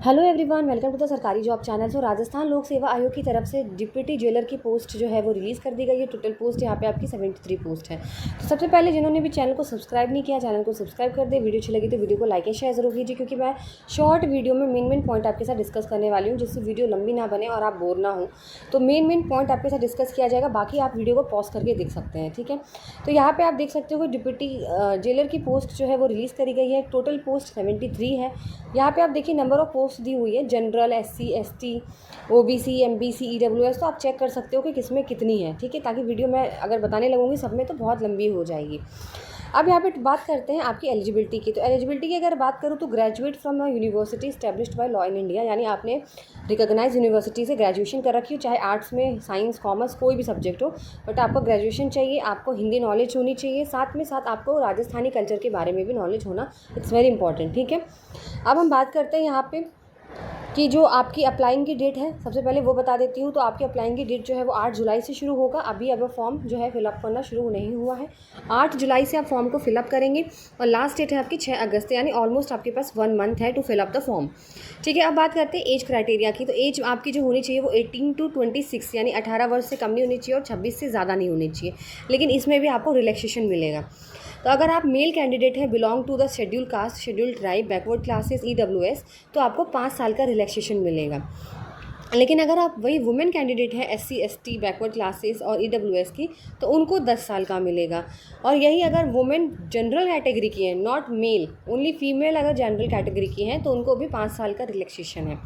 Hello everyone, welcome to the सरकारी job channel. So Rajasthan Lok Seva आयोग की तरफ से डिप्टी जेलर की पोस्ट जो है वो रिलीज़ कर दी गई है। टोटल पोस्ट यहाँ पे आपकी 73 पोस्ट है। तो सबसे पहले जिन्होंने भी चैनल को सब्सक्राइब नहीं किया, चैनल को सब्सक्राइब कर दे। वीडियो अच्छी लगी तो वीडियो को लाइक एंड शेयर जरूर कीजिए, क्योंकि मैं शॉर्ट वीडियो में मेन पॉइंट आपके साथ डिस्कस करने वाली हूँ, जिससे वीडियो लंबी ना बने और आप बोर ना हो। तो मेन पॉइंट आपके साथ डिस्कस किया जाएगा, बाकी आप वीडियो को पॉज करके देख सकते हैं। ठीक है, तो यहाँ पर आप देख सकते हो कि डिप्टी जेलर की पोस्ट जो है वो रिलीज़ करी गई है। टोटल पोस्ट 73 है। यहाँ पे आप देखिए नंबर ऑफ पोस्ट दी हुई है, general, SC ST OBC MBC EWS। तो आप चेक कर सकते हो कि किस में कितनी है। ठीक है, ताकि वीडियो मैं अगर बताने लगूंगी सब में तो बहुत लंबी हो जाएगी। अब यहाँ पे बात करते हैं आपकी एलिजिबिलिटी की। तो एलिजिबिलिटी की अगर बात करूँ तो graduate from a university established by law in India, यानी आपने रिकॉग्नाइज यूनिवर्सिटी से ग्रेजुएशन कर रखी हो, चाहे आर्ट्स में, साइंस, कॉमर्स, कोई भी सब्जेक्ट हो, बट आपको ग्रेजुएशन चाहिए। आपको हिंदी नॉलेज होनी चाहिए, साथ में साथ आपको राजस्थानी कल्चर के बारे में भी नॉलेज होना, इट्स वेरी इंपॉर्टेंट। ठीक है, अब हम बात करते हैं यहाँ पे कि जो आपकी अप्लाइंग की डेट है, सबसे पहले वो बता देती हूँ। तो आपकी अप्लाइंग की डेट जो है वो 8 जुलाई से शुरू होगा। अब फॉर्म जो है फिलअप करना शुरू नहीं हुआ है। 8 जुलाई से आप फॉर्म को फिलअप करेंगे और लास्ट डेट है आपकी 6 अगस्त, यानी ऑलमोस्ट आपके पास 1 मंथ है टू फिलअप द फॉर्म। ठीक है, अब बात करते हैं एज क्राइटेरिया की। तो एज आपकी जो होनी चाहिए वो 18 to 26, यानी 18 वर्ष से कम नहीं होनी चाहिए और 26 से ज़्यादा नहीं होनी चाहिए। लेकिन इसमें भी आपको रिलैक्सेशन मिलेगा। तो अगर आप मेल कैंडिडेट हैं, belong to the scheduled caste, scheduled tribe, backward classes, EWS, तो आपको 5 साल का रिलैक्सेशन मिलेगा। लेकिन अगर आप वही वुमेन कैंडिडेट है, SC ST, बैकवर्ड क्लासेस और EWS की, तो उनको 10 साल का मिलेगा। और यही अगर वुमेन जनरल कैटेगरी की है, नॉट मेल, ओनली फीमेल अगर जनरल कैटेगरी की हैं, तो उनको भी 5 साल का रिलैक्सेशन है।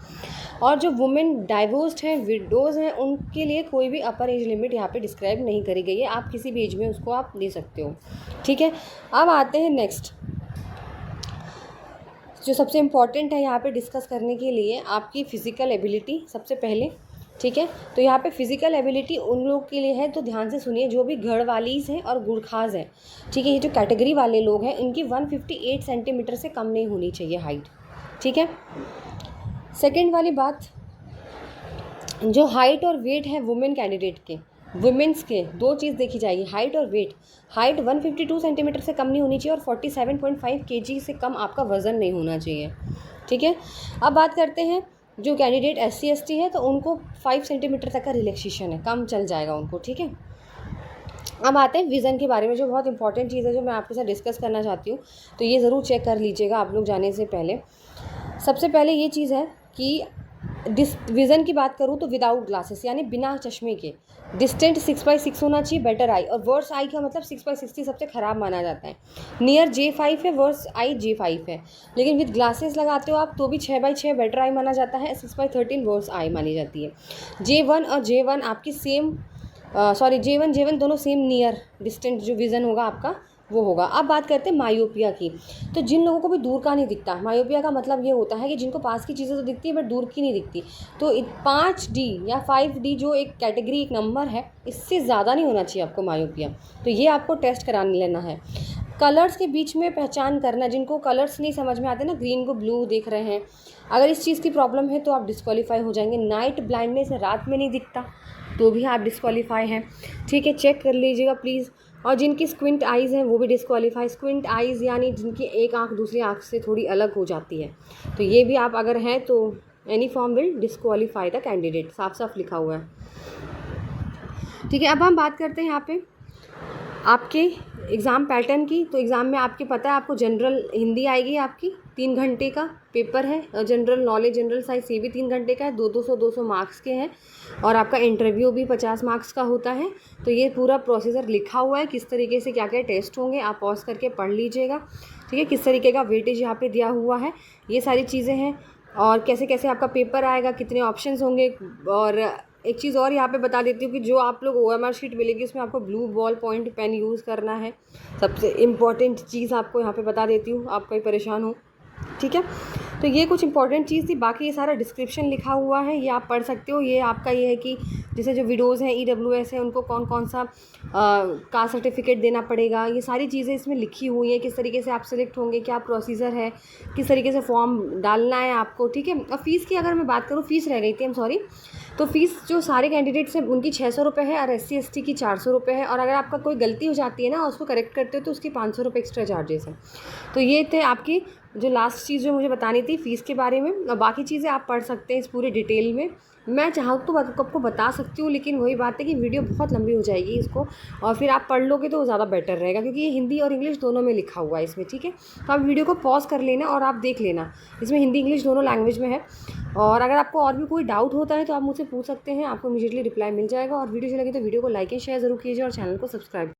और जो वुमेन डाइवोर्स्ड हैं, विडोज़ हैं, उनके लिए कोई भी अपर एज लिमिट यहाँ पे डिस्क्राइब नहीं करी गई है। आप किसी भी एज में उसको आप दे सकते हो। ठीक है, अब आते हैं नेक्स्ट, जो सबसे इम्पॉर्टेंट है यहाँ पे डिस्कस करने के लिए, आपकी फ़िज़िकल एबिलिटी सबसे पहले। ठीक है, तो यहाँ पे फ़िज़िकल एबिलिटी उन लोग के लिए है, तो ध्यान से सुनिए, जो भी गढ़वालीज़ हैं और गुरखाज हैं। ठीक है, ये जो कैटेगरी वाले लोग हैं, इनकी 158 सेंटीमीटर से कम नहीं होनी चाहिए हाइट। ठीक है, सेकेंड वाली बात, जो हाइट और वेट है वुमेन कैंडिडेट के, वुमेन्स के, दो चीज़ देखी जाएगी, हाइट और वेट। हाइट 152 सेंटीमीटर से कम नहीं होनी चाहिए और 47.5 kg से कम आपका वज़न नहीं होना चाहिए। ठीक है, अब बात करते हैं जो कैंडिडेट SC ST है, तो उनको 5 सेंटीमीटर तक का रिलैक्सेशन है, कम चल जाएगा उनको। ठीक है, अब आते हैं विज़न के बारे में, जो बहुत इंपॉर्टेंट चीज़ है, जो मैं आपके साथ डिस्कस करना चाहती हूँ। तो ये ज़रूर चेक कर लीजिएगा आप लोग जाने से पहले। सबसे पहले ये चीज़ है कि विज़न की बात करूँ तो विदाउट ग्लासेस, यानी बिना चश्मे के, डिस्टेंट 6/6 होना चाहिए, बेटर आई। और वर्स आई का मतलब 6/60 सबसे ख़राब माना जाता है। नियर J5 है, वर्स आई J5 है। लेकिन विद ग्लासेस लगाते हो आप तो भी 6/6 बेटर आई माना जाता है, 6/13 वर्स आई मानी जाती है। J1 और J1 आपकी सेम, J1 दोनों सेम नियर डिस्टेंट जो विज़न होगा आपका वो होगा। अब बात करते हैं मायोपिया की। तो जिन लोगों को भी दूर का नहीं दिखता, मायोपिया का मतलब ये होता है कि जिनको पास की चीज़ें तो दिखती है बट दूर की नहीं दिखती। तो 5D या 5D जो एक कैटेगरी, एक नंबर है, इससे ज़्यादा नहीं होना चाहिए आपको मायोपिया। तो ये आपको टेस्ट कराने लेना है। कलर्स के बीच में पहचान करना, जिनको कलर्स नहीं समझ में आते ना, ग्रीन को ब्लू देख रहे हैं, अगर इस चीज़ की प्रॉब्लम है तो आप डिस्क्वालीफाई हो जाएंगे। नाइट ब्लाइंडनेस है, रात में नहीं दिखता, तो भी आप डिस्क्वालीफाई हैं। ठीक है, चेक कर लीजिएगा प्लीज़। और जिनकी स्क्विंट आइज़ हैं वो भी डिस्क्वालीफाई। स्क्विंट आइज़ यानी जिनकी एक आँख दूसरी आँख से थोड़ी अलग हो जाती है, तो ये भी आप अगर हैं तो any form will disqualify the candidate, साफ साफ लिखा हुआ है। ठीक है, अब हम बात करते हैं यहाँ पे आपके एग्ज़ाम पैटर्न की। तो एग्ज़ाम में आपके पता है, आपको जनरल हिंदी आएगी, आपकी 3 घंटे का पेपर है। जनरल नॉलेज, जनरल साइंस, ये भी 3 घंटे का है, 200 मार्क्स के हैं। और आपका इंटरव्यू भी 50 मार्क्स का होता है। तो ये पूरा प्रोसीजर लिखा हुआ है, किस तरीके से क्या क्या टेस्ट होंगे, आप पॉज करके पढ़ लीजिएगा। ठीक है, किस तरीके का वेटेज यहाँ पे दिया हुआ है, ये सारी चीज़ें हैं। और कैसे कैसे आपका पेपर आएगा, कितने ऑप्शंस होंगे। और एक चीज़ और यहाँ पे बता देती हूँ कि जो आप लोग OMR शीट मिलेगी उसमें आपको blue ball point pen use करना है। सबसे इम्पॉर्टेंट चीज़ आपको यहाँ पे बता देती हूँ, आप कहीं परेशान हो। ठीक है, तो ये कुछ इंपॉर्टेंट चीज़ थी। बाकी ये सारा डिस्क्रिप्शन लिखा हुआ है, ये आप पढ़ सकते हो। ये आपका ये है कि जैसे जो विडोज़ हैं, EWS है, उनको कौन कौन सा कास्ट सर्टिफिकेट देना पड़ेगा, ये सारी चीज़ें इसमें लिखी हुई हैं। किस तरीके से आप सेलेक्ट होंगे, क्या प्रोसीजर है, किस तरीके से फॉर्म डालना है आपको। ठीक है, और फ़ीस की अगर मैं बात करूँ, फ़ीस रह गई थी, सॉरी। तो फ़ीस जो सारे कैंडिडेट्स हैं उनकी 600 रुपये है और SC ST की 400 रुपये है। और अगर आपका कोई गलती हो जाती है ना, उसको करेक्ट करते हो तो उसकी 500 रुपये एक्स्ट्रा चार्जेस हैं। तो ये थे आपकी जो लास्ट चीज़ जो मुझे बतानी थी फ़ीस के बारे में, और बाकी चीज़ें आप पढ़ सकते हैं इस पूरे डिटेल में। मैं चाहूँ तो आपको बता सकती हूँ, लेकिन वही बात है कि वीडियो बहुत लंबी हो जाएगी इसको, और फिर आप पढ़ लोगे तो ज़्यादा बेटर रहेगा, क्योंकि ये हिंदी और इंग्लिश दोनों में लिखा हुआ है इसमें, ठीक है। तो आप वीडियो को पॉज़ कर लेना और आप देख लेना, इसमें हिंदी इंग्लिश दोनों लैंग्वेज में है। और अगर आपको और भी कोई डाउट होता है तो आप मुझसे पूछ सकते हैं, आपको इमीडिएटली रिप्लाई मिल जाएगा। और वीडियो अच्छी लगी तो वीडियो को लाइक एंड शेयर ज़रूर कीजिए और चैनल को सब्सक्राइब